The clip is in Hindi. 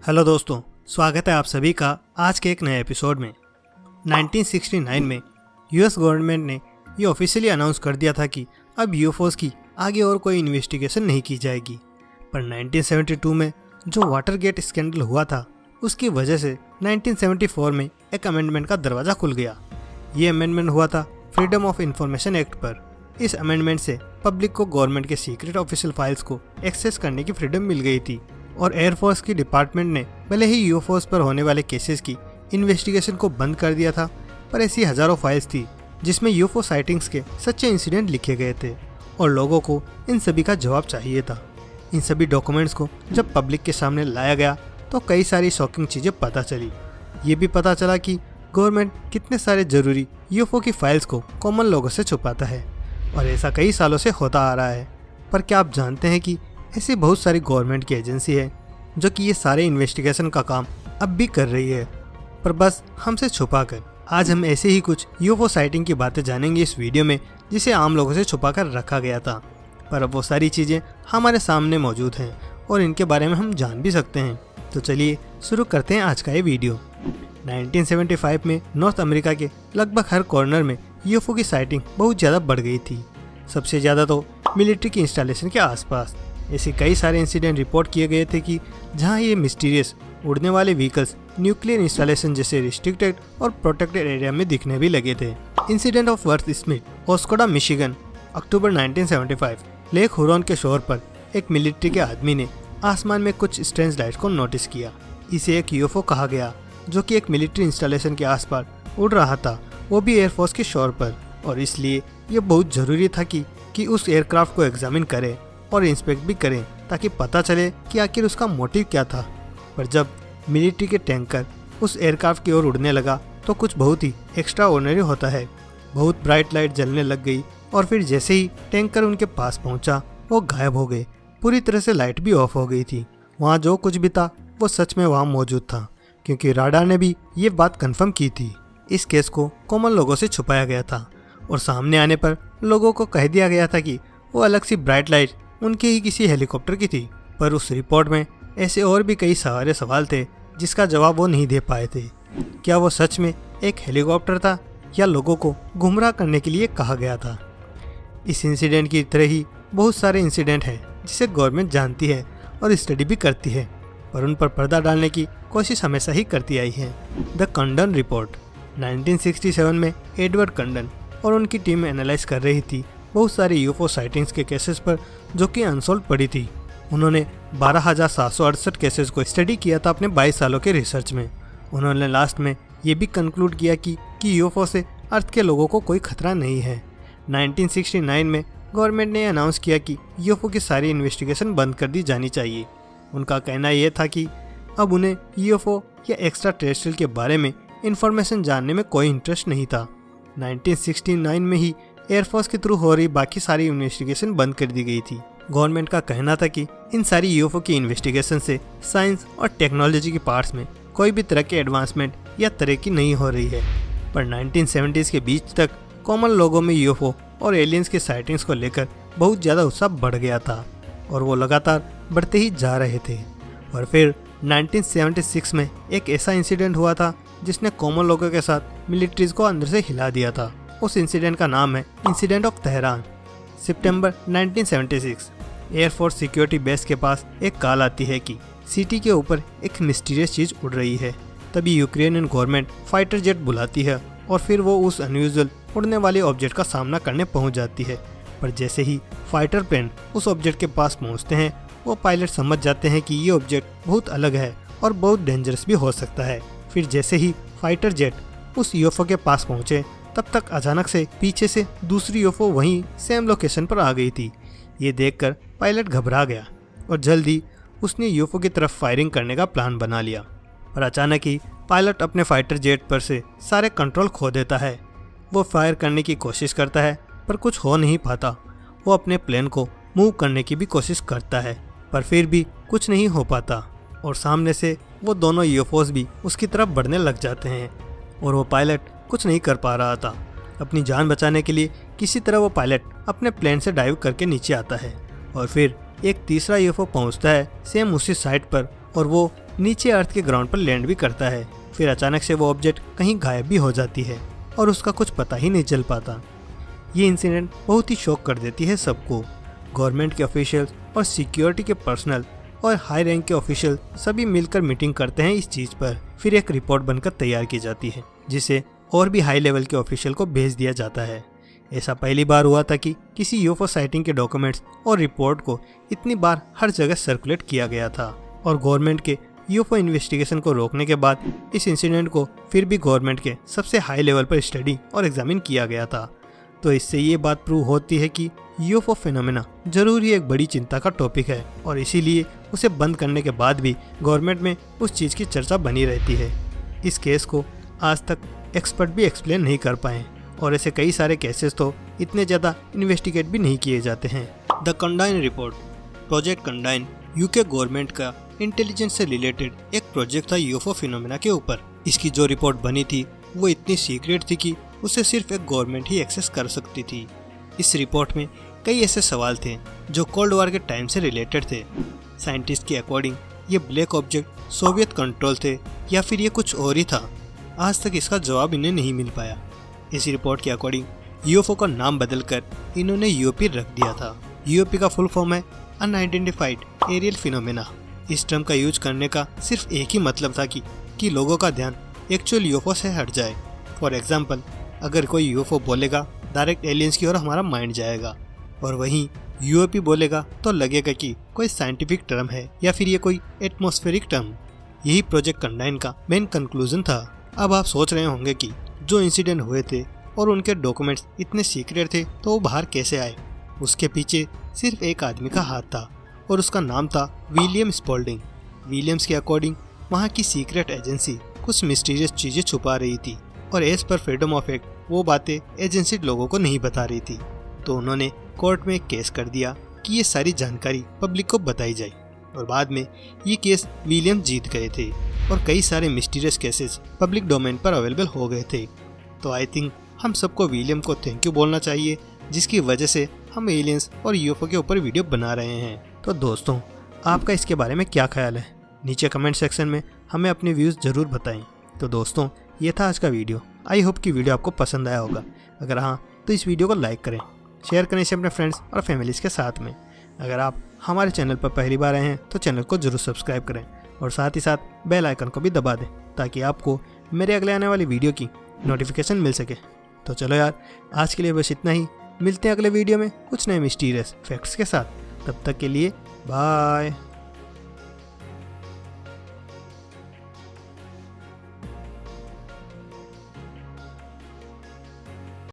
हेलो दोस्तों, स्वागत है आप सभी का आज के एक नए एपिसोड में। 1969 में यूएस गवर्नमेंट ने ये ऑफिशियली अनाउंस कर दिया था कि अब यूएफओस की आगे और कोई इन्वेस्टिगेशन नहीं की जाएगी। पर 1972 में जो वाटरगेट स्कैंडल हुआ था उसकी वजह से 1974 में एक अमेंडमेंट का दरवाज़ा खुल गया। ये अमेंडमेंट हुआ था फ्रीडम ऑफ इंफॉर्मेशन एक्ट पर। इस अमेंडमेंट से पब्लिक को गवर्नमेंट के सीक्रेट ऑफिशियल फाइल्स को एक्सेस करने की फ्रीडम मिल गई थी और एयरफोर्स की डिपार्टमेंट ने भले ही यूएफओस पर होने वाले केसेस की इन्वेस्टिगेशन को बंद कर दिया था, पर ऐसी हजारों फाइल्स थी जिसमें यूएफओ साइटिंग्स के सच्चे इंसिडेंट लिखे गए थे और लोगों को इन सभी का जवाब चाहिए था। इन सभी डॉक्यूमेंट्स को जब पब्लिक के सामने लाया गया तो कई सारी शॉकिंग चीज़ें पता चली। ये भी पता चला कि गवर्नमेंट कितने सारे जरूरी यूएफओ की फाइल्स को कॉमन लोगों से छुपाता है और ऐसा कई सालों से होता आ रहा है। पर क्या आप जानते हैं कि ऐसी बहुत सारी गवर्नमेंट की एजेंसी है जो कि ये सारे इन्वेस्टिगेशन का काम अब भी कर रही है, पर बस हमसे छुपा कर। आज हम ऐसे ही कुछ यूएफओ साइटिंग की बातें जानेंगे इस वीडियो में, जिसे आम लोगों से छुपा कर रखा गया था, पर अब वो सारी चीज़ें हमारे सामने मौजूद हैं और इनके बारे में हम जान भी सकते हैं। तो चलिए शुरू करते हैं आज का ये वीडियो। 1975 में नॉर्थ अमेरिका के लगभग हर कॉर्नर में यूएफओ की साइटिंग बहुत ज़्यादा बढ़ गई थी। सबसे ज़्यादा तो मिलिट्री की इंस्टॉलेशन के आसपास। ऐसे कई सारे इंसिडेंट रिपोर्ट किए गए थे कि जहां ये मिस्टीरियस उड़ने वाले व्हीकल्स न्यूक्लियर इंस्टॉलेशन जैसे रिस्ट्रिक्टेड और प्रोटेक्टेड एरिया में दिखने भी लगे थे। Incident of Wurtsmith, Oscoda, Michigan, October 1975। Lake Huron के शोर पर एक मिलिट्री के आदमी ने आसमान में कुछ स्ट्रेंज लाइट्स को नोटिस किया। इसे एक यूएफओ कहा गया जो कि एक मिलिट्री इंस्टॉलेशन के आसपास उड़ रहा था, वो भी एयरफोर्स के शोर पर, और इसलिए ये बहुत ज़रूरी था कि उस एयरक्राफ्ट को एग्जामिन करें और इंस्पेक्ट भी करें ताकि पता चले कि आखिर उसका मोटिव क्या था। पर जब मिलिट्री के टैंकर उस एयरक्राफ्ट की ओर उड़ने लगा तो कुछ बहुत ही एक्स्ट्रा ऑर्डिनरी होता है। बहुत ब्राइट लाइट जलने लग गई और फिर जैसे ही टैंकर उनके पास पहुंचा वो गायब हो गए। पूरी तरह से लाइट भी ऑफ हो गई थी। वहाँ जो कुछ भी था वो सच में वहाँ मौजूद था, क्योंकि राडार ने भी ये बात कन्फर्म की थी। इस केस को कॉमन लोगों से छुपाया गया था और सामने आने पर लोगों को कह दिया गया था कि वो अलग सी ब्राइट लाइट उनके ही किसी हेलीकॉप्टर की थी। पर उस रिपोर्ट में ऐसे और भी कई सारे सवाल थे जिसका जवाब वो नहीं दे पाए थे। क्या वो सच में एक हेलीकॉप्टर था या लोगों को गुमराह करने के लिए कहा गया था? इस इंसिडेंट की तरह ही बहुत सारे इंसिडेंट हैं जिसे गवर्नमेंट जानती है और स्टडी भी करती है, पर उन पर पर्दा डालने की कोशिश हमेशा ही करती आई है। The कंडन report. 1967 में एडवर्ड कंडन और उनकी टीम एनालाइज कर रही थी बहुत सारे यूएफओ साइटिंग्स के केसेस पर जो कि अनसॉल्व पड़ी थी। उन्होंने 12,768 केसेस को स्टडी किया था अपने 22 सालों के रिसर्च में। उन्होंने लास्ट में ये भी कंक्लूड किया कि यूएफओ से अर्थ के लोगों को कोई खतरा नहीं है। 1969 में गवर्नमेंट ने अनाउंस किया कि यूएफओ की सारी इन्वेस्टिगेशन बंद कर दी जानी चाहिए। उनका कहना यह था कि अब उन्हें यूएफओ या एक्स्ट्रा टेरेस्ट्रियल के बारे में इंफॉर्मेशन जानने में कोई इंटरेस्ट नहीं था। 1969 में ही एयरफोर्स के थ्रू हो रही बाकी सारी इन्वेस्टिगेशन बंद कर दी गई थी। गवर्नमेंट का कहना था कि इन सारी यूएफओ की इन्वेस्टिगेशन से साइंस और टेक्नोलॉजी की पार्ट्स में कोई भी तरह की एडवांसमेंट या तरक्की नहीं हो रही है। पर 1970s के बीच तक कॉमन लोगों में यूएफओ और एलियंस की साइटिंग्स को लेकर बहुत ज़्यादा उत्साह बढ़ गया था और वो लगातार बढ़ते ही जा रहे थे। और फिर 1976 में एक ऐसा इंसिडेंट हुआ था जिसने कॉमन लोगों के साथ मिलिट्रीज को अंदर से हिला दिया था। उस इंसिडेंट का नाम है incident of Tehran. September 1976 air force security base के पास एक कॉल आती है कि सिटी के ऊपर एक मिस्टीरियस चीज़ उड़ रही है। तभी यूक्रेनियन गवर्नमेंट फाइटर जेट बुलाती है और फिर वो उस अनयूजुअल उड़ने वाले ऑब्जेक्ट का सामना करने पहुंच जाती है। पर जैसे ही फाइटर प्लेन उस ऑब्जेक्ट के पास पहुंचते हैं वो पायलट समझ जाते हैं कि ये ऑब्जेक्ट बहुत अलग है और बहुत डेंजरस भी हो सकता है। फिर जैसे ही फाइटर जेट उस यूएफओ के पास पहुंचे तब तक अचानक से पीछे से दूसरी यूएफओ वहीं सेम लोकेशन पर आ गई थी। ये देखकर पायलट घबरा गया और जल्दी उसने यूएफओ की तरफ फायरिंग करने का प्लान बना लिया। पर अचानक ही पायलट अपने फाइटर जेट पर से सारे कंट्रोल खो देता है। वो फायर करने की कोशिश करता है पर कुछ हो नहीं पाता। वो अपने प्लेन को मूव करने की भी कोशिश करता है पर फिर भी कुछ नहीं हो पाता और सामने से वो दोनों यूएफओस भी उसकी तरफ बढ़ने लग जाते हैं और वो पायलट कुछ नहीं कर पा रहा था। अपनी जान बचाने के लिए किसी तरह वो पायलट अपने प्लेन से डाइव करके नीचे आता है और फिर एक तीसरा यूएफओ पहुंचता है सेम उसी साइट पर और वो नीचे अर्थ के ग्राउंड पर लैंड भी करता है। फिर अचानक से वो ऑब्जेक्ट कहीं गायब भी हो जाती है और उसका कुछ पता ही नहीं चल पाता। ये इंसिडेंट बहुत ही शॉक कर देती है सबको। गवर्नमेंट के ऑफिशियल्स और सिक्योरिटी के पर्सनल और हाई रैंक के ऑफिशियल सभी मिलकर मीटिंग करते हैं इस चीज़ पर। फिर एक रिपोर्ट बनकर तैयार की जाती है जिसे और भी हाई लेवल के ऑफिशियल को भेज दिया जाता है। ऐसा पहली बार हुआ था कि किसी यूएफओ साइटिंग के डॉक्यूमेंट्स और रिपोर्ट को इतनी बार हर जगह सर्कुलेट किया गया था। और गवर्नमेंट के यूएफओ इन्वेस्टिगेशन को रोकने के बाद इस इंसिडेंट को फिर भी गवर्नमेंट के सबसे हाई लेवल पर स्टडी और एग्जामिन किया गया था। तो इससे ये बात प्रूव होती है कि यूएफओ फिनोमेना जरूर ही एक बड़ी चिंता का टॉपिक है और इसीलिए उसे बंद करने के बाद भी गवर्नमेंट में उस चीज़ की चर्चा बनी रहती है। इस केस को आज तक एक्सपर्ट भी एक्सप्लेन नहीं कर पाए और ऐसे कई सारे केसेस तो इतने ज़्यादा इन्वेस्टिगेट भी नहीं किए जाते हैं। The Condign report. Project Condign UK government का इंटेलिजेंस से रिलेटेड एक प्रोजेक्ट था यूएफओ फिनोमेना के ऊपर। इसकी जो रिपोर्ट बनी थी वो इतनी सीक्रेट थी कि उसे सिर्फ एक गवर्नमेंट ही एक्सेस कर सकती थी। इस रिपोर्ट में कई ऐसे सवाल थे जो कोल्ड वॉर के टाइम से रिलेटेड थे। साइंटिस्ट के अकॉर्डिंग ये ब्लैक ऑब्जेक्ट सोवियत कंट्रोल थे या फिर ये कुछ और ही था। आज तक इसका जवाब इन्हें नहीं मिल पाया। इस रिपोर्ट के अकॉर्डिंग यूएफओ का नाम बदलकर इन्होंने यूएपी रख दिया था। यूएपी का फुल फॉर्म है अनआइडेंटिफाइड एरियल फिनोमेना। इस टर्म का यूज करने का सिर्फ एक ही मतलब था कि लोगों का ध्यान एक्चुअल यूएफओ से हट जाए। फॉर एग्जाम्पल, अगर कोई यूएफओ बोलेगा डायरेक्ट एलियंस की ओर हमारा माइंड जाएगा, और वहीं यूएपी बोलेगा तो लगेगा कि कोई साइंटिफिक टर्म है या फिर ये कोई एटमॉस्फेरिक टर्म। यही प्रोजेक्ट कंडाइन का मेन कंक्लूजन था। अब आप सोच रहे होंगे कि जो इंसिडेंट हुए थे और उनके डॉक्यूमेंट्स इतने सीक्रेट थे तो वो बाहर कैसे आए। उसके पीछे सिर्फ एक आदमी का हाथ था और उसका नाम था विलियम स्पॉल्डिंग। विलियम्स के अकॉर्डिंग वहाँ की सीक्रेट एजेंसी कुछ मिस्टीरियस चीज़ें छुपा रही थी और as per freedom of act वो बातें एजेंसी लोगों को नहीं बता रही थी। तो उन्होंने कोर्ट में एक केस कर दिया कि ये सारी जानकारी पब्लिक को बताई जाए और बाद में ये केस विलियम जीत गए थे और कई सारे मिस्टीरियस केसेस पब्लिक डोमेन पर अवेलेबल हो गए थे। तो आई थिंक हम सबको विलियम को थैंक यू बोलना चाहिए जिसकी वजह से हम एलियंस और यूएफओ के ऊपर वीडियो बना रहे हैं। तो दोस्तों, आपका इसके बारे में क्या ख्याल है? नीचे कमेंट सेक्शन में हमें अपने व्यूज़ ज़रूर बताएं। तो दोस्तों, ये था आज का वीडियो। आई होप कि वीडियो आपको पसंद आया होगा। अगर हाँ तो इस वीडियो को लाइक करें, शेयर करें इसे अपने फ्रेंड्स और फैमिलीज़ के साथ में। अगर आप हमारे चैनल पर पहली बार आए हैं तो चैनल को जरूर सब्सक्राइब करें और साथ ही साथ बेल आइकन को भी दबा दें ताकि आपको मेरे अगले आने वाली वीडियो की नोटिफिकेशन मिल सके। तो चलो यार, आज के लिए बस इतना ही। मिलते हैं अगले वीडियो में कुछ नए मिस्टीरियस फैक्ट्स के साथ। तब तक के लिए बाय।